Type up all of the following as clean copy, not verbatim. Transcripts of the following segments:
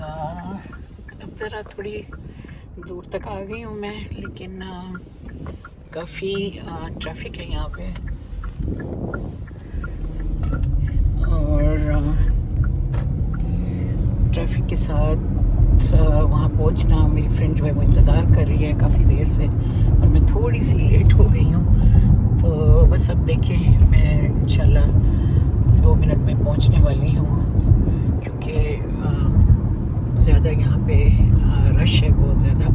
अब ज़रा थोड़ी दूर तक आ गई हूँ मैं, लेकिन काफ़ी ट्रैफिक है यहाँ पे। और ट्रैफिक के साथ वहाँ पहुँचना, मेरी फ्रेंड जो है वो इंतज़ार कर रही है काफ़ी देर से, और मैं थोड़ी सी लेट हो गई हूँ। तो बस अब देखें, मैं इंशाल्लाह 2 मिनट में पहुँचने वाली हूँ, क्योंकि ज़्यादा यहाँ पे रश है, बहुत ज़्यादा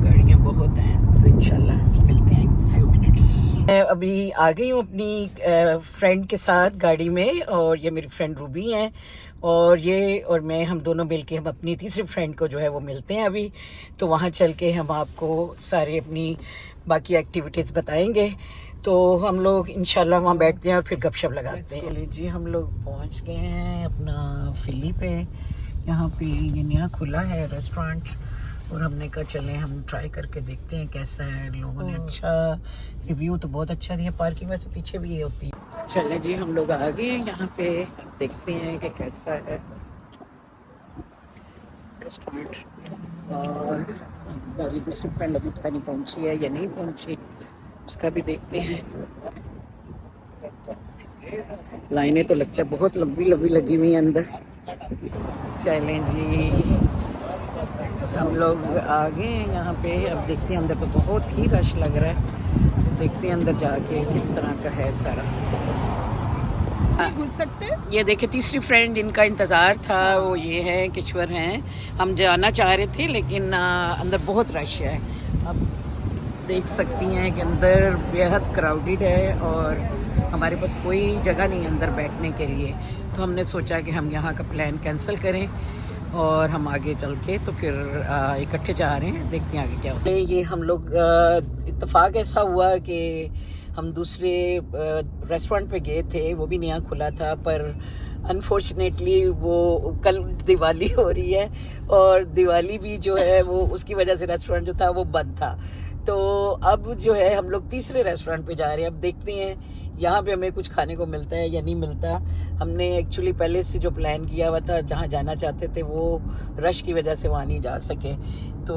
गाड़ियाँ बहुत हैं। तो इंशाल्लाह मिलते हैं फ्यू मिनट्स। मैं अभी आ गई हूँ अपनी फ्रेंड के साथ गाड़ी में, और ये मेरी फ्रेंड रूबी हैं, और ये और मैं, हम दोनों मिलके हम अपनी तीसरी फ्रेंड को जो है वो मिलते हैं अभी। तो वहाँ चल के हम आपको सारे अपनी बाकी एक्टिविटीज़ बताएंगे। तो हम लोग इंशाल्लाह वहाँ बैठते हैं और फिर गपशप लगाते हैं। चलिए जी, हम लोग पहुँच गए हैं अपना फिली पे। यहाँ पे ये नया खुला है रेस्टोरेंट, और हमने कहा चलें हम ट्राई करके देखते हैं कैसा है। लोगों ने अच्छा रिव्यू तो बहुत अच्छा दिया। पार्किंग वैसे पीछे भी ये होती है। चलें जी, हम लोग आ गए हैं यहाँ पे, देखते हैं कि कैसा है रेस्टोरेंट। और हमारी दूसरी फ्रेंड अभी पता नहीं पहुँची है या नहीं पहुँची, उसका भी देखते हैं। लाइनें तो लगता है बहुत लंबी लंबी लगी हुई हैं अंदर। चलें जी, हम लोग आ गए हैं यहाँ पे। अब देखते हैं, अंदर तो बहुत ही रश लग रहा है। तो देखते हैं अंदर जाके किस तरह का है सारा। घुस सकते हैं। ये देखे तीसरी फ्रेंड, इनका इंतज़ार था, वो ये है किश्वर हैं। हम जाना चाह रहे थे, लेकिन अंदर बहुत रश है। अब देख सकती हैं कि अंदर बेहद क्राउडेड है, और हमारे पास कोई जगह नहीं है अंदर बैठने के लिए। तो हमने सोचा कि हम यहाँ का प्लान कैंसिल करें और हम आगे चल के तो फिर इकट्ठे जा रहे हैं, देखते हैं आगे क्या होता है। ये हम लोग इत्तेफाक ऐसा हुआ कि हम दूसरे रेस्टोरेंट पे गए थे, वो भी नया खुला था, पर अनफॉर्चुनेटली वो कल दिवाली हो रही है, और दिवाली भी जो है वो उसकी वजह से रेस्टोरेंट जो था वो बंद था। तो अब जो है हम लोग तीसरे रेस्टोरेंट पे जा रहे हैं। अब देखते हैं यहाँ पे हमें कुछ खाने को मिलता है या नहीं मिलता। हमने एक्चुअली पहले से जो प्लान किया हुआ था, जहाँ जाना चाहते थे, वो रश की वजह से वहाँ नहीं जा सके। तो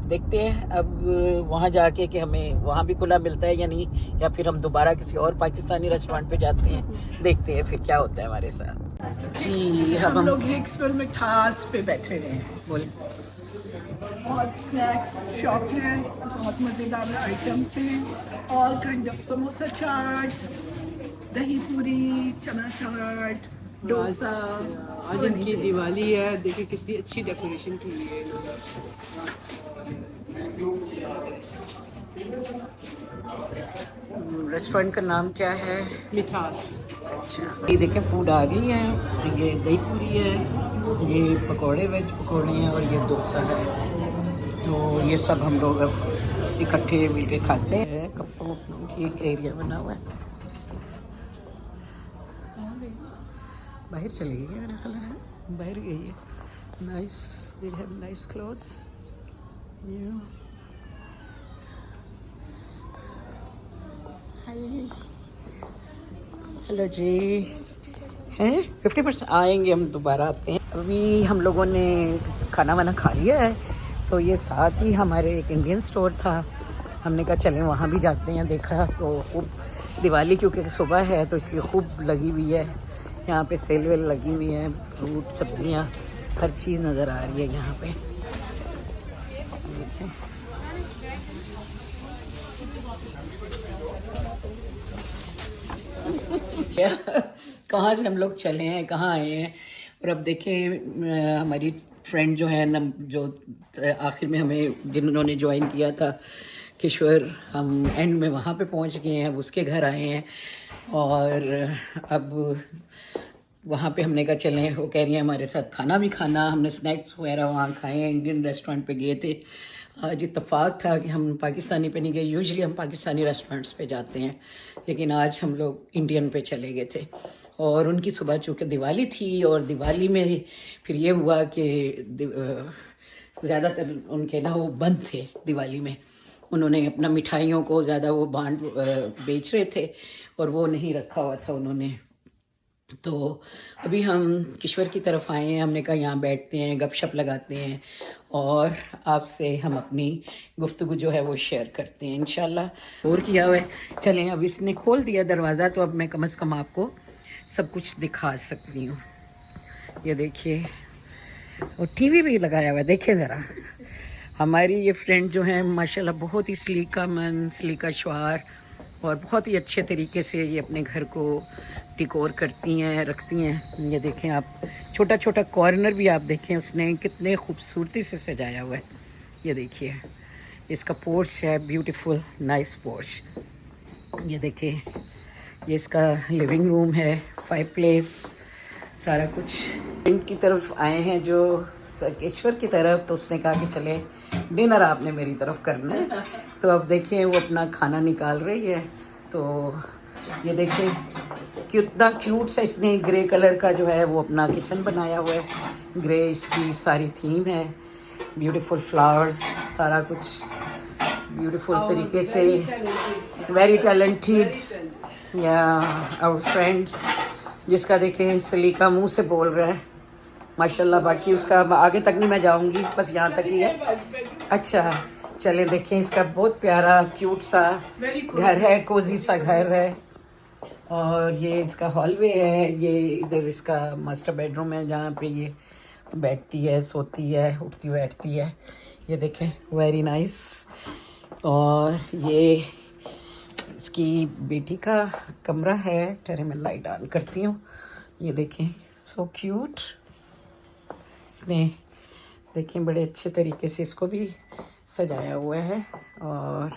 देखते हैं अब वहाँ जाके कि हमें वहाँ भी खुला मिलता है या नहीं, या फिर हम दोबारा किसी और पाकिस्तानी रेस्टोरेंट पे जाते हैं। देखते हैं फिर क्या होता है हमारे साथ। जी, हम लोग हिक्सविल में ठास पे बैठे हैं। बोल। बहुत स्नैक्स शॉप है, बहुत मज़ेदार आइटम्स हैं। All kind of samosa chaats, दही पूरी, चना चाट, डोसा। आज इनकी दिवाली है, देखिए कितनी अच्छी डेकोरेशन की हुई है। रेस्टोरेंट का नाम क्या है? मिठास। अच्छा, ये देखें फूड आ गई है। ये दही पूरी है, ये पकोड़े, वेज पकोड़े हैं, और ये डोसा है। तो ये सब हम लोग अब इकट्ठे मिलके खाते हैं। कपड़ों की एक एरिया बना हुआ है। बाहर चली गई है, मेरा ख्याल है बाहर गई है। Nice, they have nice clothes. Hello जी, हैं 50% आएंगे, हम दोबारा आते हैं। अभी हम लोगों ने खाना वाना खा लिया है, तो ये साथ ही हमारे एक इंडियन स्टोर था, हमने कहा चलें वहाँ भी जाते हैं। देखा तो खूब दिवाली क्योंकि सुबह है तो इसलिए खूब लगी हुई है यहाँ पे, सेल वेल लगी हुई है, फ्रूट सब्जियाँ हर चीज़ नज़र आ रही है यहाँ पे। कहाँ से हम लोग चले हैं, कहाँ आए हैं। और अब देखें हमारी फ्रेंड जो है न, जो आखिर में हमें जिन्होंने ज्वाइन किया था किश्वर, हम एंड में वहाँ पे पहुँच गए हैं, अब उसके घर आए हैं। और अब वहाँ पे हमने कहा चलें, वो कह रही है हमारे साथ खाना भी खाना। हमने स्नैक्स वगैरह वहाँ खाए हैं, इंडियन रेस्टोरेंट पे गए थे। आज इत्तेफाक था कि हम पाकिस्तानी पे नहीं गए, यूजुअली हम पाकिस्तानी रेस्टोरेंट्स पे जाते हैं, लेकिन आज हम लोग इंडियन पे चले गए थे। और उनकी सुबह चूँकि दिवाली थी, और दिवाली में फिर ये हुआ कि ज़्यादातर उनके ना वो बंद थे दिवाली में। उन्होंने अपना मिठाइयों को ज़्यादा वो बांट बेच रहे थे, और वो नहीं रखा हुआ था उन्होंने तो अभी हम किश्वर की तरफ आए हैं, हमने कहा यहाँ बैठते हैं, गपशप लगाते हैं और आपसे हम अपनी गुफ्तगू जो है वो शेयर करते हैं इंशाल्लाह। और किया हुआ है, चलें अब इसने खोल दिया दरवाज़ा तो अब मैं कम से कम आपको सब कुछ दिखा सकती हूँ। ये देखिए, और टीवी भी लगाया हुआ है, देखें ज़रा। हमारी ये फ्रेंड जो है माशाल्लाह बहुत ही सलीका मन, सलीका शुआर और बहुत ही अच्छे तरीके से ये अपने घर को डिकोर करती हैं, रखती हैं। ये देखें आप, छोटा छोटा कॉर्नर भी आप देखें उसने कितने खूबसूरती से सजाया हुआ है। ये देखिए, इसका पोर्च है, ब्यूटीफुल नाइस पोर्च। ये देखिए, ये इसका लिविंग रूम है, फायरप्लेस, सारा कुछ। फ्रेंड की तरफ आए हैं जो सकेश्वर की तरफ, तो उसने कहा कि चले डिनर आपने मेरी तरफ करना है। तो अब देखिए वो अपना खाना निकाल रही है। तो ये देखिए कितना क्यूट सा इसने ग्रे कलर का जो है वो अपना किचन बनाया हुआ है। ग्रे इसकी सारी थीम है, ब्यूटीफुल फ्लावर्स, सारा कुछ ब्यूटीफुल तरीके से। वेरी टैलेंटेड या आवर फ्रेंड, जिसका देखें सलीका मुंह से बोल रहा है माशाल्लाह। बाकी उसका आगे तक नहीं मैं जाऊंगी, बस यहाँ तक ही है। अच्छा चलें देखें, इसका बहुत प्यारा क्यूट सा घर है, कोजी सा घर है। और ये इसका हॉलवे है, ये इधर इसका मास्टर बेडरूम है जहाँ पे ये बैठती है, सोती है, उठती बैठती है। ये देखें, वेरी नाइस। और ये इसकी बेटी का कमरा है, ठहरे मैं लाइट ऑन करती हूँ। ये देखें, सो क्यूट। इसने देखें बड़े अच्छे तरीके से इसको भी सजाया हुआ है और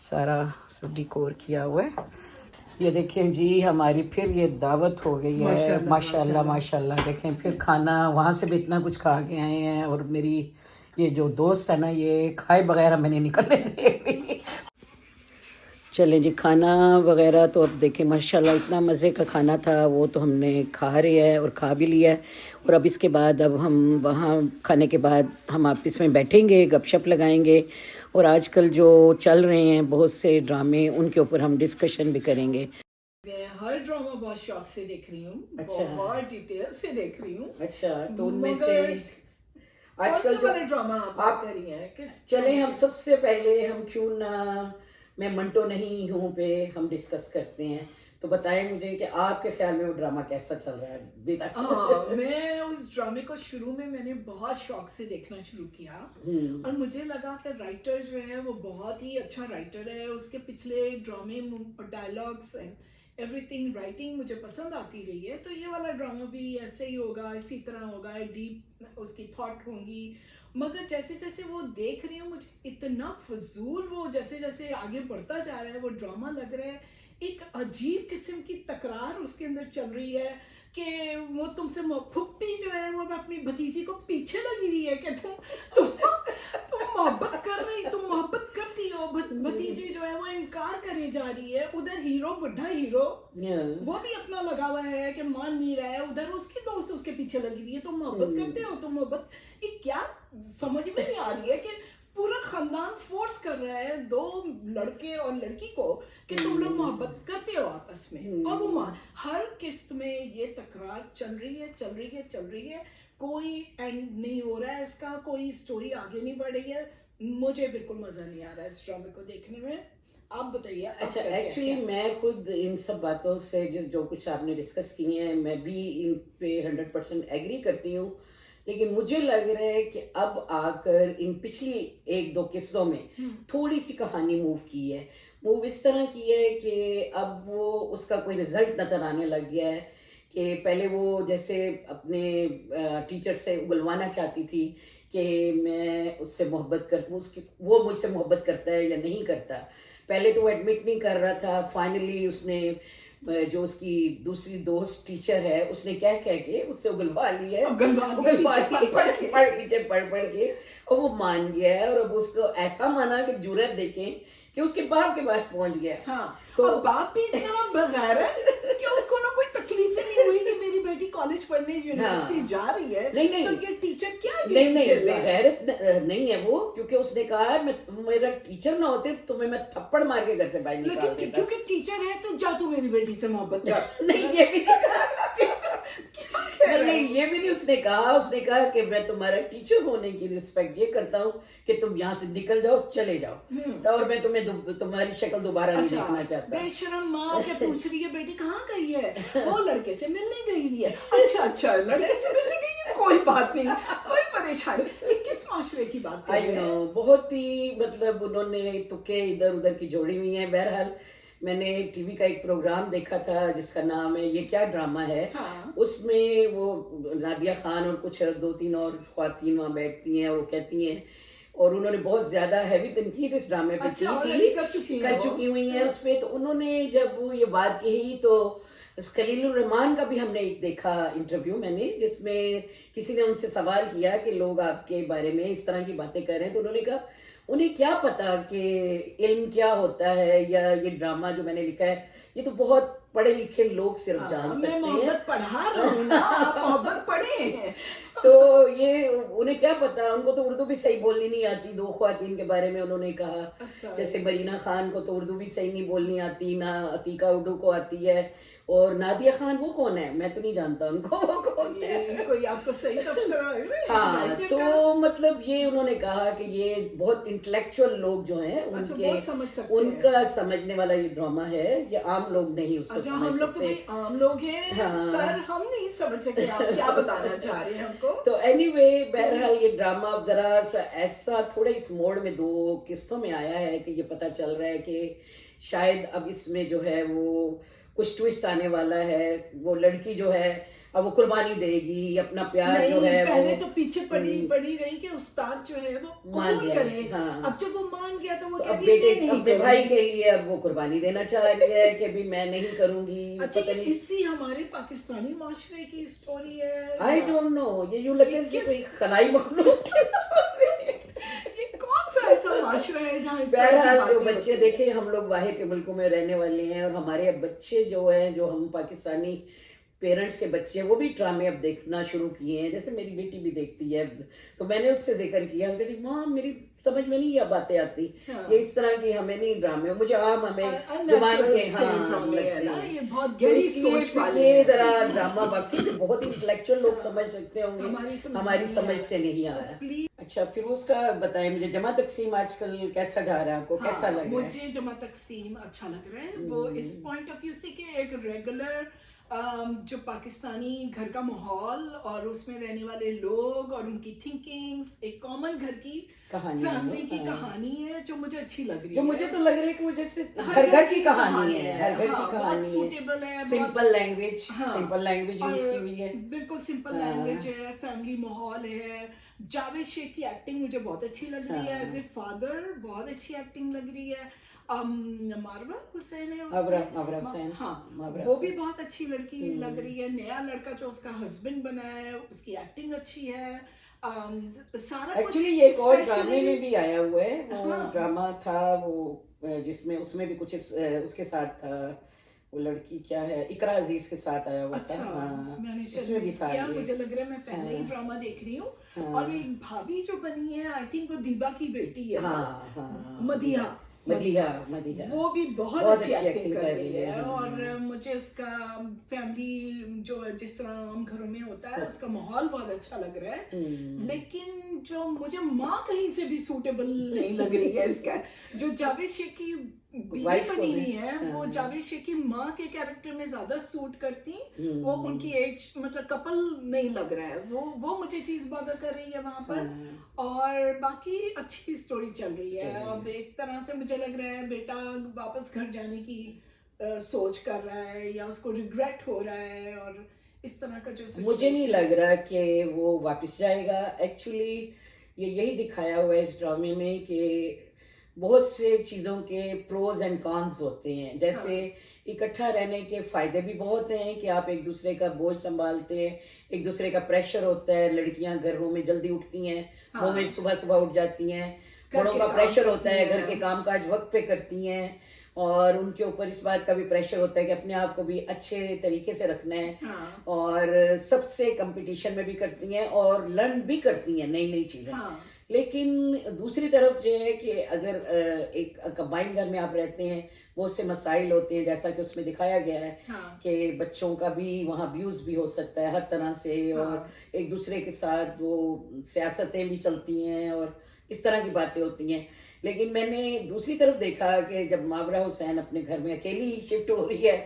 सारा सब डिकोर किया हुआ है। ये देखें जी, हमारी फिर ये दावत हो गई है माशाल्लाह माशाल्लाह। देखें फिर खाना, वहाँ से भी इतना कुछ खा के आए हैं। और मेरी ये जो दोस्त है ना, ये खाए बगैर मैंने निकलने दे। चलें जी, खाना वगैरह तो अब देखें माशाल्लाह इतना मज़े का खाना था, वो तो हमने खा रहे हैं और खा भी लिया है। और अब इसके बाद अब हम वहाँ खाने के बाद हम आपस में बैठेंगे, गपशप लगाएंगे और आजकल जो चल रहे हैं बहुत से ड्रामे, उनके ऊपर हम डिस्कशन भी करेंगे। मैं हर ड्रामा बहुत शौक से देख रही हूँ। अच्छा। बहुत डिटेल से देख रही हूँ। अच्छा, तो उनमें से आजकल जो ड्रामा आप कर रही हैं, किस चलें हम सबसे पहले हम क्यों ना मैं मंटो नहीं हूँ पे हम डिस्कस करते हैं। तो बताएं मुझे कि आपके ख्याल में वो ड्रामा कैसा चल रहा है अभी तक? मैं उस ड्रामे को शुरू में मैंने बहुत शौक से देखना शुरू किया और मुझे लगा कि राइटर जो है वो बहुत ही अच्छा राइटर है। उसके पिछले ड्रामे, डायलॉग्स एंड एवरीथिंग, राइटिंग मुझे पसंद आती रही है। तो ये वाला ड्रामा भी ऐसे ही होगा, इसी तरह होगा, डीप उसकी थॉट होंगी। मगर जैसे जैसे वो देख रही हूँ, मुझे इतना फजूल वो जैसे जैसे आगे बढ़ता जा रहा है वो ड्रामा लग रहा है। एक अजीब किस्म की तकरार उसके अंदर चल रही है कि वो तुमसे फुप्पी जो है वो अपनी भतीजी को पीछे लगी हुई है कि तुम मोहब्बत कर रही, तुम मोहब्बत करती हो, भतीजी जो है वो इनकार करे जा रही है। उधर हीरो, बुढ़ा हीरो, वो भी अपना लगा हुआ है कि मान नहीं रहा है। उधर उसकी दोस्त उसके पीछे लगी हुई है, तुम मोहब्बत करते हो, तुम मोहब्बत। ये क्या समझ में नहीं आ रही है कि पूरा खानदान फोर्स कर रहा है दो लड़के और लड़की को कि तुम लोग मोहब्बत करते हो आपस में। और वो हर किस्त में ये तकरार चल रही है, चल रही है, चल रही है। कोई एंड नहीं हो रहा है इसका, कोई स्टोरी आगे नहीं बढ़ रही है। मुझे बिल्कुल मजा नहीं आ रहा है इस ड्रामे को देखने में। आप बताइए। अच्छा, एक्चुअली मैं खुद इन सब बातों से जो कुछ आपने डिस्कस की है, मैं भी इन पे 100% एग्री करती हूँ। लेकिन मुझे लग रहा है कि अब आकर इन पिछली 1-2 किस्तों में थोड़ी सी कहानी मूव की है। मूव इस तरह की है कि अब वो उसका कोई रिजल्ट नजर आने लग गया है कि पहले वो जैसे अपने टीचर से उगलवाना चाहती थी कि मैं उससे मोहब्बत कर, वो मुझसे मोहब्बत करता है या नहीं करता। पहले तो वो एडमिट नहीं कर रहा था। फाइनली उसने जो उसकी दूसरी दोस्त टीचर है, उसने कह के उससे उगलवा लिया है, पीछे पढ़ के, और वो मान गया है। और अब उसको ऐसा माना कि जुर्रत देखें कि उसके बाप के पास पहुंच गया। हाँ, तो और बाप भी इतना बगैर है कि उसको ना कोई तकलीफ ही नहीं हुई कि मेरी बेटी कॉलेज पढ़ने यूनिवर्सिटी हाँ। जा रही है। नहीं, नहीं। तो ये टीचर क्या नहीं नहीं, खेल रहा है? बेगैरत नहीं है वो, क्योंकि उसने कहा है मैं तुम मेरा टीचर ना होते तो तुम्हें मैं थप्पड़ मार के घर से बाहर निकाल लेकिन देता। क्योंकि टीचर है तो जा तू मेरी बेटी से मोहब्बत कर। नहीं, ये भी नहीं कहा। नहीं, ये भी नहीं उसने कहा। उसने कहा कि मैं तुम्हारा टीचर होने की रिस्पेक्ट ये करता हूँ कि तुम यहाँ से निकल जाओ, चले जाओ, तो और मैं तुम्हें तुम्हारी शक्ल दोबारा नहीं देखना चाहता। बेशरम माँ के पूछ रही है बेटी कहाँ गई है? वो लड़के से मिलने गई हुई है। अच्छा अच्छा, लड़के से मिलने गई है, कोई बात नहीं, कोई परेशानी। ये किस माशरे की बात कर आई रहे नो, हैं? बहुत ही मतलब उन्होंने तुक्के इधर उधर की जोड़ी हुई हैं। बहरहाल मैंने टीवी का एक प्रोग्राम देखा था जिसका नाम है ये क्या ड्रामा है। हाँ। उसमें वो नादिया खान और कुछ 2-3 और ख्वातीन वहाँ बैठती हैं और वो कहती हैं, और उन्होंने बहुत ज्यादा हैवी तनकीद इस ड्रामे पे अच्छा, की already थी, कर चुकी हैं कर वो? चुकी हुई हैं उस पे। तो उन्होंने जब वो ये बात कही तो खलीलुर रहमान का भी हमने एक देखा इंटरव्यू मैंने, जिसमें किसी ने उनसे सवाल किया कि लोग आपके बारे में इस तरह की बातें कर रहे हैं, तो उन्होंने कहा उन्हें क्या पता कि इल्म क्या होता है, या ये ड्रामा जो मैंने लिखा है ये तो बहुत पढ़े लिखे लोग सिर्फ जान मैं सकते हैं। मोहब्बत पढ़ा रहा हूँ ना, आप मोहब्बत पढ़े हैं। तो ये उन्हें क्या पता, उनको तो उर्दू भी सही बोलनी नहीं आती। 2 ख्वातीन के बारे में उन्होंने कहा, अच्छा, जैसे मरीना खान को तो उर्दू भी सही नहीं बोलनी आती, ना अतीका उर्दू को आती है, और नादिया खान वो कौन है मैं तो नहीं जानता उनको, वो कौन है। ये कोई आपको सही तबसरा लग रहा है? हाँ, writer तो का? मतलब ये उन्होंने कहा कि ये बहुत इंटेलेक्चुअल लोग जो हैं अच्छा, उनके वो समझ सकते हैं। उनका समझने वाला ये ड्रामा है, ये आम लोग नहीं उसको अच्छा, समझ हम लोग तो सकते। भाई आम लोग हैं। हाँ। सर, हम नहीं समझ सकते आप क्या बताना चाह रहे हैं हमको। तो एनीवे बहरहाल ये ड्रामा अब जरा सा ऐसा थोड़ा इस मोड़ में 2 किस्तों में आया है कि ये पता चल रहा है कि शायद अब इसमें जो है वो कुछ ट्विस्ट आने वाला है। वो लड़की जो है अब वो कुर्बानी देगी, अपना प्यार नहीं, जो है पहले वो तो पीछे पड़ी रही कि उस्ताद जो है वो मान कबूल गया। करे। हाँ। अब जब वो मान गया तो वो तो कह अब रही है, बेटे मैं नहीं अपने करूंगी। भाई के लिए अब वो कुर्बानी देना चाह रही है कि भी मैं नहीं करूंगी। अच्छा, पता ये नहीं, इसी हमारे पाकिस्तानी माशरे की स्टोरी है? आई डोंट नो, ये यूं लगे ये जैसे किस- कोई खलाई मखलूक की story है। ये कौन सा ऐसा माशरा है जहाँ इस तरह की बहरहाल जो बातें बच्चे होती हैं? देखे, हम लोग बाहर के मुल्कों में रहने वाले हैं, और हमारे अब बच्चे जो हैं, जो हम पाकिस्तानी पेरेंट्स के बच्चे हैं, वो भी ड्रामे अब देखना शुरू किए हैं। जैसे मेरी बेटी भी देखती है, तो मैंने उससे जिक्र किया, वो कहती माँ मेरी समझ में नहीं ये बातें आती, हाँ। ये इस तरह की हमें नहीं ड्रामे, मुझे आम हमें Unnatural जुबान के से हाँ ड्रामे है लगते ना, हैं। ये बहुत तो गहरी इसलिए सोच वाले ये हैं। जरा ड्रामा बाकी में बहुत इंटेलेक्चुअल लोग समझ सकते होंगे, हमारी समझ से नहीं आ रहा। प्लीज। अच्छा, फिर उसका बताएं मुझे, जमा तकसीम आजकल कैसा जा रहा है आपको, कैसा लग रहा है? मुझे जमा तकसीम अच्छा लग रहा है। वो इस पॉइंट ऑफ व्यू से कि एक रेगुलर जो पाकिस्तानी घर का माहौल और उसमें रहने वाले लोग और उनकी थिंकिंग्स, एक कॉमन घर की कहानी है फैमिली वो, की हाँ। कहानी है जो मुझे अच्छी लग रही जो है। मुझे तो लग रहा है कि वो जैसे हर घर घर की कहानी है, हर घर हाँ, की बहुत कहानी है, सूटेबल है, सिंपल लैंग्वेज, हाँ। सिंपल लैंग्वेज यूज की और हुई है। बिल्कुल सिंपल हाँ। लैंग्वेज है, फैमिली माहौल है। जावेद शेख की एक्टिंग मुझे बहुत अच्छी लग रही है, हाँ। एज ए फादर बहुत अच्छी एक्टिंग लग रही है। मारवा हुसैन है अबरा उसमें। हुसैन, हाँ, अबरा वो भी हुसैन। बहुत अच्छी लड़की लग रही है। नया लड़का जो उसका हस्बैंड बना है, उसकी एक्टिंग अच्छी है। सारा कुछ एक्चुअली ये एक और especially- ड्रामे में भी आया हुआ है, वो हाँ। ड्रामा था वो जिसमें उसमें भी कुछ उसके साथ था, वो लड़की क्या है, इकरा अजीज के साथ आया हुआ अच्छा, था। हाँ, मैंने शायद उसमें भी miss था किया, ये। मुझे लग रहा है मैं पहले ही हाँ। ड्रामा देख रही हूँ। हाँ। और एक भाभी जो बनी है, आई थिंक वो दीबा की बेटी है। हाँ हाँ, मदिहा। मदिहा, मदिहा। वो भी बहुत बहुत अच्छी अच्छी एक्टिंग कर रही है। हाँ। और मुझे उसका फैमिली जो जिस तरह आम घरों में होता है, उसका माहौल बहुत अच्छा लग रहा है। हम्म। लेकिन जो मुझे माँ कहीं से भी सूटेबल नहीं लग रही है इसका। जो जावेद शेख की बीवी Wife को बनी भी, हुई है, वो हाँ। जावेद शेख की माँ के कैरेक्टर में ज्यादा सूट करती। हम्म। वो उनकी एज मतलब कपल नहीं लग रहा है, वो मुझे चीज बॉदर कर रही है वहां पर। हाँ। और बाकी अच्छी स्टोरी चल रही है। चल रही है। अब एक तरह से मुझे लग रहा है बेटा वापस घर जाने की सोच कर रहा है, या उसको रिग्रेट हो रहा है, और इस तरह का जो मुझे नहीं लग रहा कि वो वापस जाएगा। एक्चुअली ये यही दिखाया हुआ है इस ड्रामे में कि बहुत से चीज़ों के प्रोज एंड कॉन्स होते हैं। जैसे इकट्ठा रहने के फायदे भी बहुत हैं कि आप एक दूसरे का बोझ संभालते हैं, एक दूसरे का प्रेशर होता है। लड़कियां घरों में जल्दी उठती हैं, वो में सुबह सुबह उठ जाती हैं, बड़ों का काम प्रेशर होता है, करती घर के हैं। कामकाज वक्त पे करती हैं, और उनके ऊपर इस बात का भी प्रेशर होता है कि अपने आप को भी अच्छे तरीके से रखना है, हाँ और सबसे कंपटीशन में भी करती हैं और लर्न भी करती हैं नई नई चीजें। हाँ लेकिन दूसरी तरफ जो है कि अगर एक कंबाइंड घर में आप रहते हैं, बहुत से मसाइल होते हैं, जैसा कि उसमें दिखाया गया है हाँ कि बच्चों का भी वहाँ अब्यूज भी हो सकता है हर तरह से, और हाँ एक दूसरे के साथ वो सियासतें भी चलती हैं और इस तरह की बातें होती हैं। लेकिन मैंने दूसरी तरफ देखा कि जब मावरा हुसैन अपने घर में अकेली ही शिफ्ट हो रही है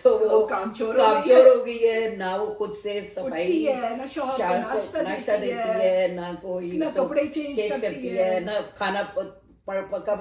तो वो कामचोर हो गई है, ना वो खुद से सफाई उठती है ना, शौहर को शाम को नाश्ता देती है, ना कोई ना उसको कपड़े चेंज करती है, ना खाना पका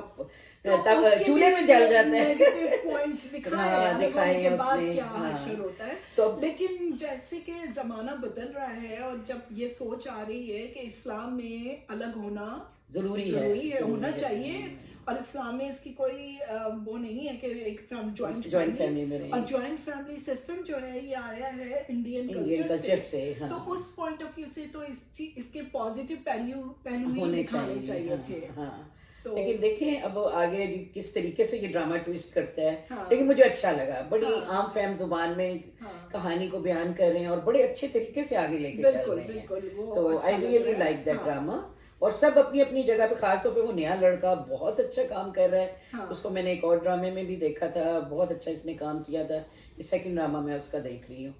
तो तब उसके चूल्हे भी में जल जाता है। नेगेटिव पॉइंट्स दिखाए हाँ, हैं, दिखाए के हैं बाद उसने, क्या हाँ। हश्र होता है। तो लेकिन जैसे कि जमाना बदल रहा है और जब ये सोच आ रही है कि इस्लाम में अलग होना जरूरी है होना चाहिए, और इस्लाम में इसकी कोई वो नहीं है कि एक जॉइंट ज्वाइंट फैमिली में और रहे, ज्वाइंट फैमिली सिस्टम जो है ये आया है इंडियन इंडियन कल्चर कल्चर से। से, हाँ, तो उस पॉइंट ऑफ व्यू से तो इसके पॉजिटिव पहलू ही होने दिखाने चाहिए हाँ, थे। हाँ। तो लेकिन देखें अब आगे किस तरीके से ये ड्रामा ट्विस्ट करता है। हाँ, लेकिन मुझे अच्छा लगा, बड़ी हाँ, आम फैम जुबान में हाँ, कहानी को बयान कर रहे हैं और बड़े अच्छे तरीके से आगे लेके चल बिल्कुल रहे हैं। बिल्कुल वो तो अच्छा आई लग रियली रहा है। लाइक दैट हाँ, ड्रामा, और सब अपनी अपनी जगह पे, खासतौर पे वो नया लड़का बहुत अच्छा काम कर रहा है। हाँ, उसको मैंने एक और ड्रामे में भी देखा था, बहुत अच्छा इसने काम किया था। इस सेकंड ड्रामा में उसका देख रही हूँ,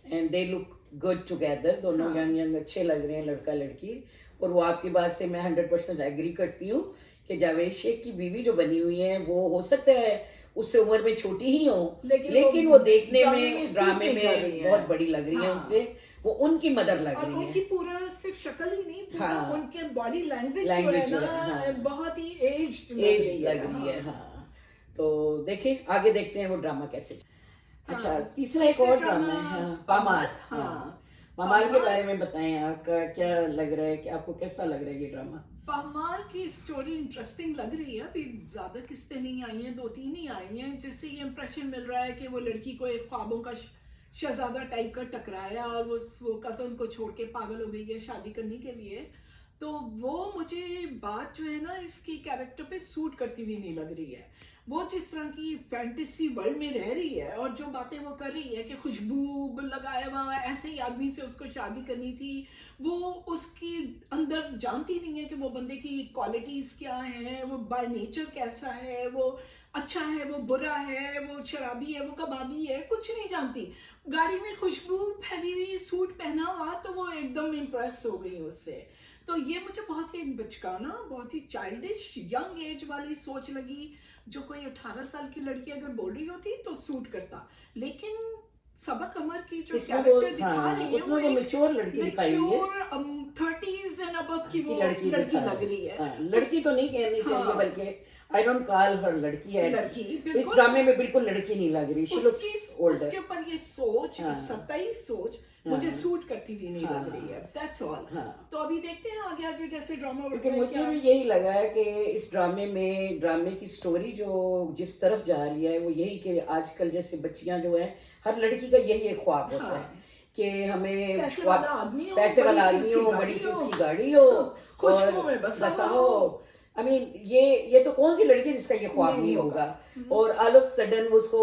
and they look good together, दोनों हाँ, यंग यंग अच्छे लग रहे हैं, लड़का लड़की। और वो आपकी बात से मैं 100% एग्री करती हूँ कि जावेद शेख की बीवी जो बनी हुई है वो हो सकता है उससे उम्र में छोटी ही हो, लेकिन वो देखने में ड्रामे में बहुत बड़ी लग रही है हाँ, उनसे, वो उनकी मदर लग और रही उनकी है। पूरा सिर्फ शक्ल ही नहीं, पूरा हाँ, उनके बॉडी लैंग्वेज लैंग्वेज जो जो है है, ना हाँ, बहुत ही एज्ड एज लग रही है। हाँ, तो देखें आगे देखते हैं वो ड्रामा कैसे। हाँ, अच्छा, तीसरा एक और ड्रामा है, हाँ, पामाल। हाँ, हाँ, पामाल के बारे में बताएं, आपका क्या लग रहा है, कि आपको कैसा लग रहा है ये ड्रामा? पामाल की स्टोरी इंटरेस्टिंग लग रही है। अभी ज्यादा किस्तें नहीं आई हैं, 2-3 ही आई हैं, जिससे ये इम्प्रेशन मिल रहा है कि वो लड़की को एक ख्वाबों का शहजादा टाइप का टकराया और वो कजन को छोड़ के पागल हो गई है शादी करने के लिए। तो वो मुझे बात जो है ना इसकी कैरेक्टर पे सूट करती हुई नहीं लग रही है। वो जिस तरह की फैंटेसी वर्ल्ड में रह रही है और जो बातें वो कर रही है कि खुशबू लगाया हुआ ऐसे ही आदमी से उसको शादी करनी थी, वो उसकी अंदर जानती नहीं है कि वो बंदे की क्वालिटीज क्या है, वो बाय नेचर कैसा है, वो अच्छा है, वो बुरा है, वो शराबी है, वो कबाबी है, कुछ नहीं जानती। गाड़ी में खुशबू फैली हुई, सूट पहना हुआ, तो वो एकदम इम्प्रेस हो गई उससे। तो ये मुझे बहुत ही बचकाना, बहुत ही चाइल्डिश यंग एज वाली सोच लगी, जो कोई 18 साल की लड़की अगर बोल रही होती तो सूट करता। लेकिन सबा कमर की जो कैरेक्टर दिखा रही है उसमें वो मैच्योर लड़की दिखाई हुई है, 30s एंड अबव की वो लड़की लग रही है। हाँ, लड़की तो नहीं कहनी चाहिए, हाँ, बल्कि आई डोंट कॉल हर लड़की है, लड़की इस बिल्कुल ड्रामे में बिल्कुल लड़की नहीं लग रही, शी लुक्स ओल्डर। उसके ऊपर ये सोच, हाँ, सतही सोच हाँ, मुझे सूट करती हुई नहीं हाँ, लग रही है, दैट्स ऑल। हाँ, तो अभी देखते हैं आगे आगे जैसे ड्रामा बढ़ता क्योंकि है मुझे क्या। भी यही लगा है कि इस ड्रामे में, ड्रामे की स्टोरी जो जिस तरफ जा रही है वो यही कि आजकल जैसे बच्चियां जो है, हर लड़की का यही एक ख्वाब होता है हाँ, कि हमें पैसे वाला आदमी हो, पैसे वाला बड़ी सी आदमी हो, उसकी बड़ी सी गाड़ी हो, उसकी गाड़ी हो, खुशबू में बसा हो। आई मीन ये तो कौन सी लड़की जिसका ये ख्वाब नहीं होगा। और ऑल ऑफ सडन उसको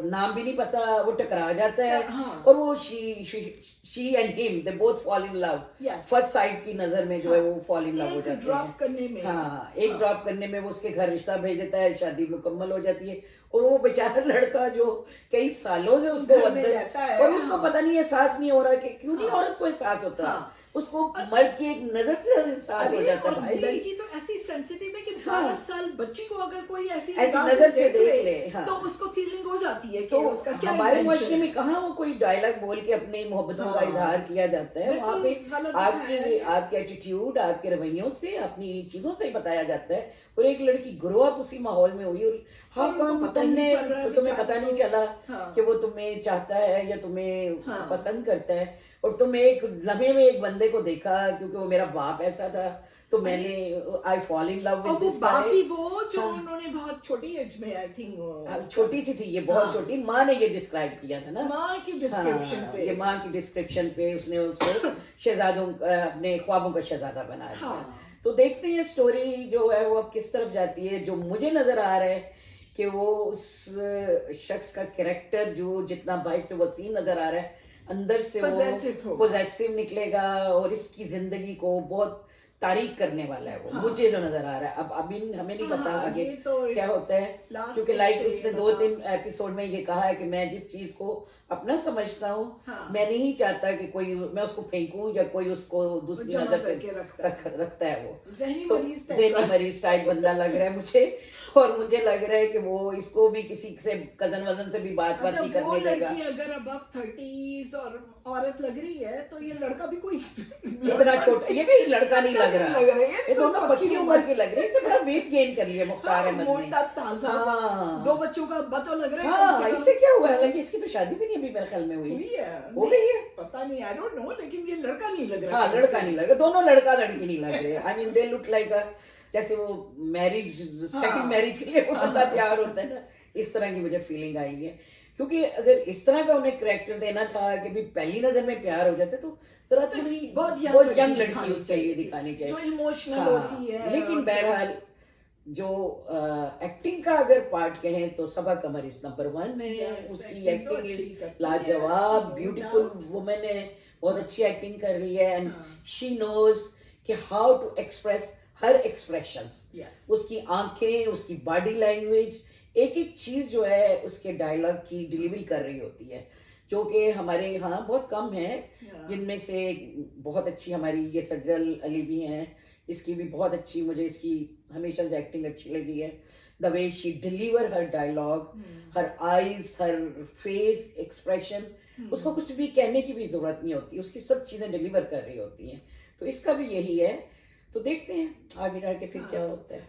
नाम भी नहीं पता, वो टकरा जाता है, हाँ, और वो she and him they both fall in love, yes, first sight की नजर में जो है वो फॉल इन लव हो एक जाते ड्रॉप हैं। करने में। हाँ, एक हाँ, ड्रॉप करने में वो उसके घर रिश्ता भेज देता है, शादी मुकम्मल हो जाती है, और वो बेचारा लड़का जो कई सालों से उसको घर में अंदर, रहता है, और उसको हाँ, पता नहीं एहसास नहीं हो रहा कि क्यों नहीं हाँ, औरत को एहसास होता, हाँ, उसको मर्द की एक नजर से एहसास हो अरे जाता और है भाई। लड़की तो ऐसी सेंसिटिव है कि 12 हाँ, साल बच्ची को अगर कोई ऐसी नजर से देख ले, हाँ, तो उसको फीलिंग हो जाती है कि तो उसका क्या हमारे intention मुआशरे है। में कहाँ वो कोई डायलॉग बोल के अपनी मोहब्बतों का हाँ, इजहार किया जाता है, वहाँ पे बिल्कुल गलत दिखाया है। आपके एटीट्यूड, आपके रवैयों से, अपनी चीजों से ही बताया जाता है। और एक लड़की ग्रो अप उसी माहौल में हुई, और हाँ, और उनको कम पता ही नहीं चल रहा है तुम्हें बेचारी पता नहीं को। चला हाँ, कि वो तुम्हें चाहता है या तुम्हें हाँ, पसंद करता है, और तुम एक लम्हे में एक बंदे को देखा क्योंकि वो मेरा बाप ऐसा था, तो मैंने आई फॉल इन लव और विद वो दिस बाप गाय। भी वो जो हाँ, उन्होंने बहुत छोटी एज में आई थिंक छोटी सी थी ये, बहुत हाँ, छोटी, माँ ने ये डिस्क्राइब किया था ना, माँ की डिस्क्रिप्शन हाँ, पे। ये माँ की डिस्क्रिप्शन पे उसने उसको शहजादों अपने ख्वाबों का शहजादा बना दिया। हाँ, तो देखते हैं स्टोरी जो है वो अब किस तरफ जाती है। जो मुझे नजर आ रहा है कि वो उस शख्स का कैरेक्टर जो जितना बाहर से वसीम नजर आ रहा है, अंदर से Possessive वो होगा। पोजेसिव निकलेगा और इसकी जिंदगी को बहुत तारीफ करने वाला है वो। हाँ। मुझे जो नजर आ रहा है, अब अभी हमें नहीं पता हाँ, आगे ये तो क्या इस होता है, last क्योंकि से लाइक ये उसने बता- 2-3 एपिसोड में ये कहा है कि मैं जिस चीज को अपना समझता हूँ, हाँ। मैं नहीं चाहता कि कोई मैं उसको फेंकूं या कोई उसको दूसरी जमा नजर करके से रखता है। रखता है वो। ज़हनी तो मरीज टाइप ज़हनी का। मरीज टाइप बंदा लग रहा है मुझे, और मुझे लग रहा है कि वो इसको भी किसी से कजन वजन से भी बात अच्छा, नहीं वो करने देगा। लड़की अगर अबव 30s और औरत लग रही है तो ये लड़का भी कोई इतना छोटा, ये भी लड़का नहीं लग रहा, लग रहा है, ये दोनों पक्की उम्र के लग रहे हैं। इसने बड़ा वेट गेन कर लिया मुख्तार अहमद ने। मोटा ताजा, हाँ। 2 बच्चों का अब्बा तो लग रहा है कम हाँ, से कम। इससे क्या हुआ है? हालांकि इसकी तो शादी भी नहीं अभी मेरे ख्याल में हुई हुई है, हो गई है। पता नहीं, आई डोंट नो, लेकिन ये लड़का नहीं लग रहा हाँ, है लड़का नहीं लग रहा, दोनों लड़का लड़की नहीं लग रहे। I mean they look like जैसे वो मैरिज सेकंड मैरिज के लिए वो बंदा तैयार होता है ना, इस तरह की मुझे फीलिंग आई है। क्योंकि अगर इस तरह का उन्हें करैक्टर देना था कि भी पहली नजर में प्यार हो जाते, तो जरा थोड़ी बहुत बहुत यंग दिखानी लड़की उसके लिए दिखानी जो चाहिए। इमोशनल हाँ, होती है। लेकिन और बहरहाल जो एक्टिंग का अगर पार्ट कहें तो सबा कमर इज नंबर 1 है। Yes, उसकी acting तो एक्टिंग अच्छी इज करती है, लाजवाब, no ब्यूटीफुल doubt। वुमन है, बहुत अच्छी एक्टिंग कर रही है, एंड हाँ। शी नोज कि how to express her expressions. Yes। उसकी आंखें, उसकी बॉडी लैंग्वेज, एक एक चीज जो है उसके डायलॉग की डिलीवरी कर रही होती है, जो कि हमारे यहाँ बहुत कम है। Yeah। जिनमें से बहुत अच्छी हमारी ये सज्जल अली भी हैं, इसकी भी बहुत अच्छी, मुझे इसकी हमेशा से एक्टिंग अच्छी लगी है। The way she deliver her dialogue, her eyes, her face expression, उसको कुछ भी कहने की भी जरूरत नहीं होती, उसकी सब चीजें डिलीवर कर रही होती हैं। तो इसका भी यही है। तो देखते हैं आगे जाके फिर क्या होता है।